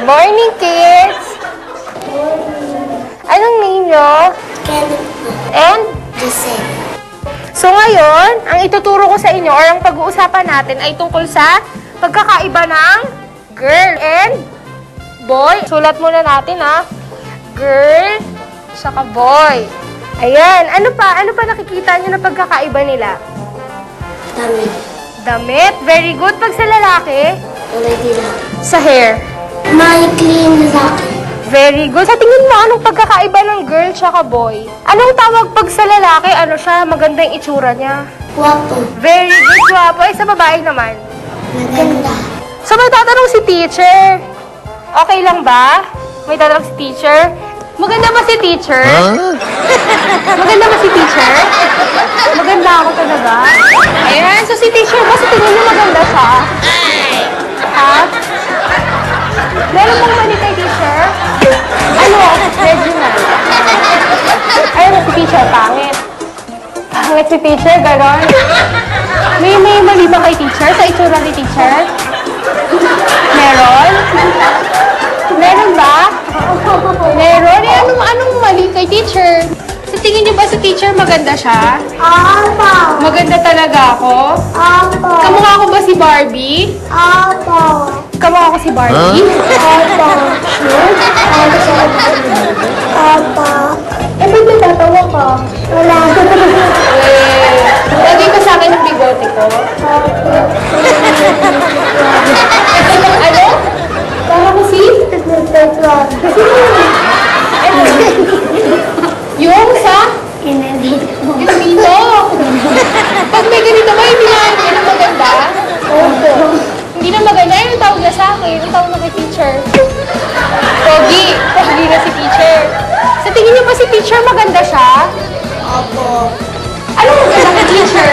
Morning, kids! Anong name nyo? Kenneth And? Giselle. So ngayon, ang ituturo ko sa inyo or ang pag-uusapan natin ay tungkol sa pagkakaiba ng girl and boy. Sulat muna natin ha. Girl, saka boy. Ayan. Ano pa nakikita nyo na pagkakaiba nila? Damit. Damit. Very good. Pag sa lalaki? Kulay dilaw. Sa hair? Maikli yung lalaki. Very good. Sa tingin mo, anong pagkakaiba ng girl tsaka boy? Anong tawag pag sa lalaki? Ano siya? Maganda yung itsura niya. Guwapo. Very good, guwapo. Eh, sa babae naman? Maganda. So, may tatanong si teacher. Okay lang ba? May tatanong si teacher. Maganda ba si teacher? Huh? Maganda ba si teacher? Maganda ako talaga. Ayan, so si teacher ba? Sa tingin niyo maganda siya? Ha? Meron bang mali kay teacher? Ano? Medyo na. Ayun, si teacher, pangit. Pangit si teacher, gano'n. May mali ba kay teacher? Sa itsura ni teacher? Meron? Meron ba? Meron? Eh, anong mali kay teacher? Sa tingin niyo ba si teacher maganda siya? Apo. Maganda talaga ako? Apo. Kamukha ko ba si Barbie? Apo. Kamukha ko si Barbie? Apo. Sure? Apo. Eh, ba't natatawa ka? Wala. Lagay ko sa akin yung bigote ko. Ano? Para ko si? Yung sa? Yung dito. Pag may ganito ba, hindi na maganda? Opo. Hindi na maganda. Yung tawag na sa akin. Yung tawag na kay teacher. Pogi. Pogi na si teacher. Sa tingin niyo ba si teacher maganda siya? Apo. Anong maganda kay teacher?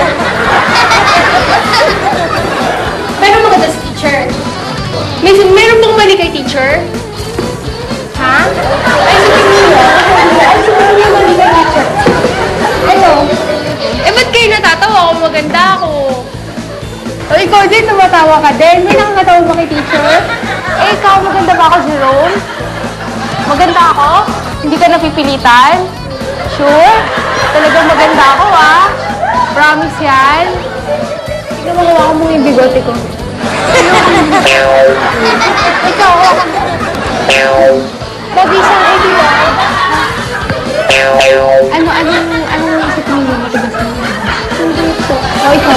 Meron maganda si teacher? Meron bang mali kay teacher? Ha? Ay, sa tingin niyo? Ay, sa tingin niyo mali kay teacher? Ano? Eh, ba't kayo natatawa kung maganda ako? O, ikaw din, tumatawa ka din. May nakakatawa ba kay teacher? Eh, ikaw, maganda ba ako, Jerome? Maganda ako? Hindi ka napipilitan? Sure? Talagang maganda ako, ah. Promise yan. Ikaw, magawa mo yung bigote ko. Ikaw, Bobby, sa akin, di ba? Anong sa tingin mo? Matigas na? Hindi po. O, ikaw.